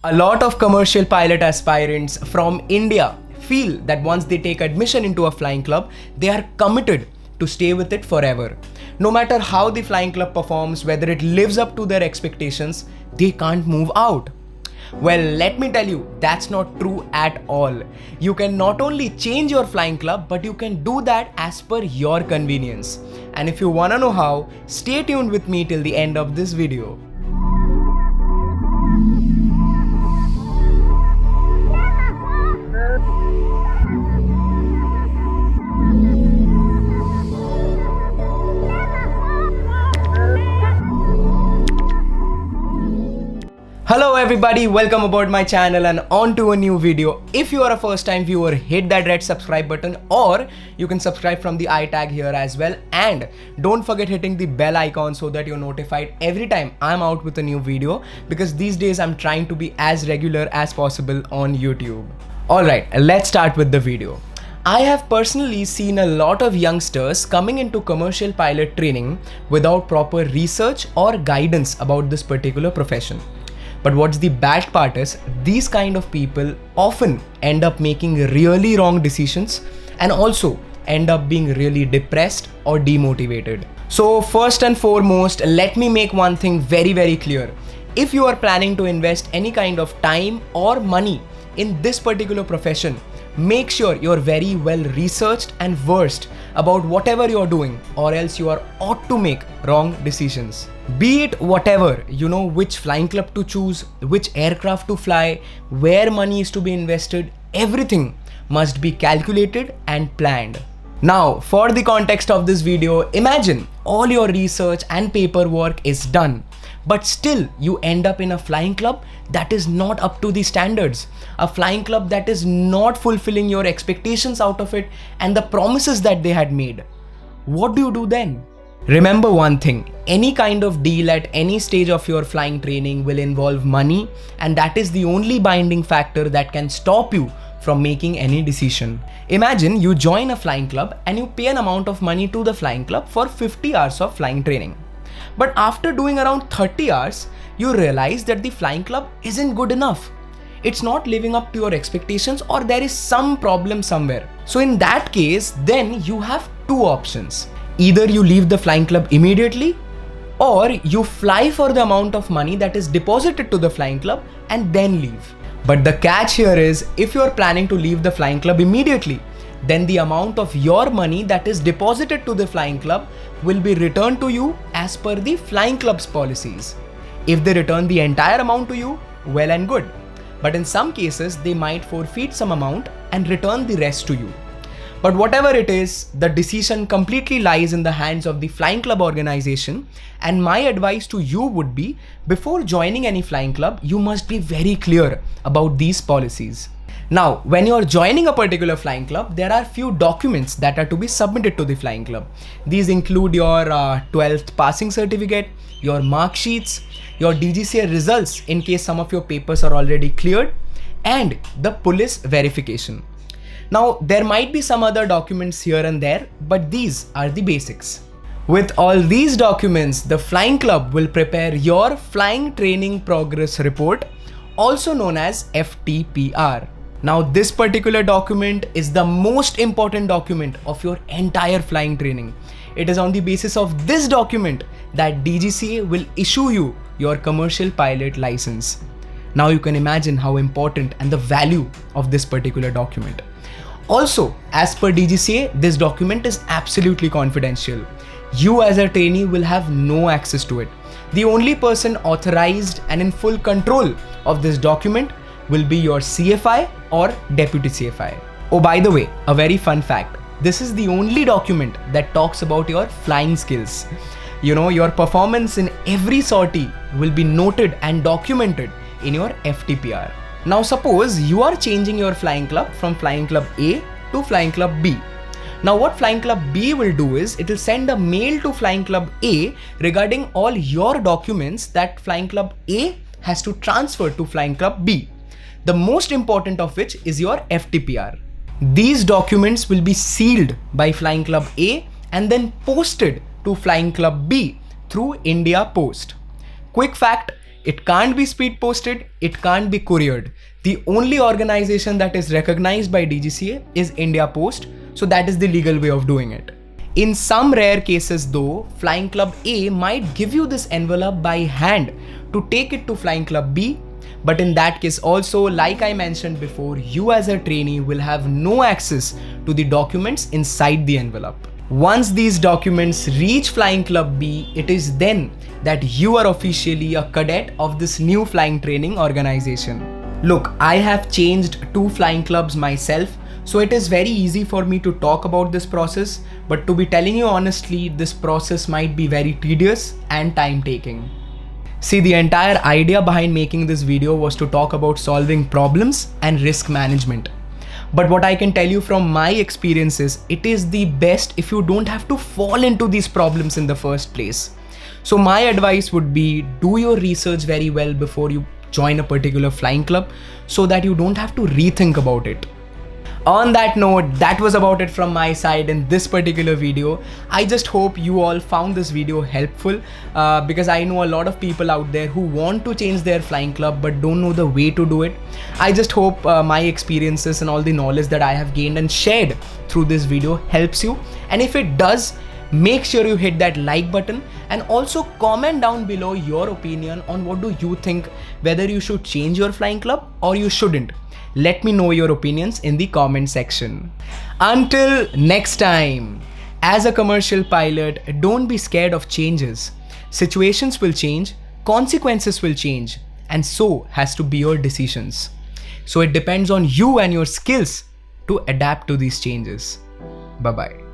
A lot of commercial pilot aspirants from India feel that once they take admission into a flying club, they are committed to stay with it forever. No matter how the flying club performs, whether it lives up to their expectations, they can't move out. Well, let me tell you, that's not true at all. You can not only change your flying club, but you can do that as per your convenience. And if you wanna know how, stay tuned with me till the end of this video. Hello everybody, welcome aboard my channel and on to a new video. If you are a first time viewer, hit that red subscribe button, or you can subscribe from the I tag here as well, and don't forget hitting the bell icon so that you're notified every time I'm out with a new video, because these days I'm trying to be as regular as possible on YouTube. Alright, let's start with the video. I have personally seen a lot of youngsters coming into commercial pilot training without proper research or guidance about this particular profession. But what's the bad part is, these kind of people often end up making really wrong decisions and also end up being really depressed or demotivated. So first and foremost, let me make one thing very clear. If you are planning to invest any kind of time or money in this particular profession, make sure you're very well researched and versed about whatever you're doing, or else you are ought to make wrong decisions. Be it whatever, which flying club to choose, which aircraft to fly, where money is to be invested, everything must be calculated and planned. Now, for the context of this video, imagine all your research and paperwork is done, but still you end up in a flying club that is not up to the standards, a flying club that is not fulfilling your expectations out of it and the promises that they had made. What do you do then? Remember one thing, any kind of deal at any stage of your flying training will involve money, and that is the only binding factor that can stop you from making any decision. Imagine you join a flying club and you pay an amount of money to the flying club for 50 hours of flying training. But after doing around 30 hours, you realize that the flying club isn't good enough. It's not living up to your expectations, or there is some problem somewhere. So in that case, then you have two options. Either you leave the flying club immediately, or you fly for the amount of money that is deposited to the flying club and then leave. But the catch here is, if you are planning to leave the flying club immediately, then the amount of your money that is deposited to the flying club will be returned to you as per the flying club's policies. If they return the entire amount to you, well and good. But in some cases, they might forfeit some amount and return the rest to you. But whatever it is, the decision completely lies in the hands of the flying club organization, and my advice to you would be, before joining any flying club, you must be very clear about these policies. Now, when you're joining a particular flying club, there are few documents that are to be submitted to the flying club. These include your 12th passing certificate, your mark sheets, your DGCA results in case some of your papers are already cleared, and the police verification. Now, there might be some other documents here and there, but these are the basics. With all these documents, the flying club will prepare your Flying Training Progress Report, also known as FTPR. Now, this particular document is the most important document of your entire flying training. It is on the basis of this document that DGCA will issue you your commercial pilot license. Now you can imagine how important and the value of this particular document. Also, as per DGCA, this document is absolutely confidential. You as a trainee will have no access to it. The only person authorized and in full control of this document will be your CFI or Deputy CFI. Oh, by the way, a very fun fact. This is the only document that talks about your flying skills. Your performance in every sortie will be noted and documented in your FTPR. Now suppose you are changing your flying club from Flying Club A to Flying Club B. Now what Flying Club B will do is, it will send a mail to Flying Club A regarding all your documents that Flying Club A has to transfer to Flying Club B. The most important of which is your FTPR. These documents will be sealed by Flying Club A and then posted to Flying Club B through India Post. Quick fact, It can't be speed posted, it can't be couriered. The only organization that is recognized by DGCA is India Post, so that is the legal way of doing it. In some rare cases though, Flying Club A might give you this envelope by hand to take it to Flying Club B, but in that case also, like I mentioned before, you as a trainee will have no access to the documents inside the envelope. Once these documents reach Flying Club B, it is then that you are officially a cadet of this new flying training organization. Look, I have changed 2 flying clubs myself, so it is very easy for me to talk about this process, but to be telling you honestly, this process might be very tedious and time taking. See, the entire idea behind making this video was to talk about solving problems and risk management. But what I can tell you from my experiences, it is the best if you don't have to fall into these problems in the first place. So my advice would be, do your research very well before you join a particular flying club so that you don't have to rethink about it. On that note, that was about it from my side in this particular video. I just hope you all found this video helpful because I know a lot of people out there who want to change their flying club but don't know the way to do it. I just hope my experiences and all the knowledge that I have gained and shared through this video helps you. And if it does, make sure you hit that like button and also comment down below your opinion on what do you think, whether you should change your flying club or you shouldn't. Let me know your opinions in the comment section. Until next time, as a commercial pilot, don't be scared of changes. Situations will change, consequences will change, and so has to be your decisions. So it depends on you and your skills to adapt to these changes. Bye-bye.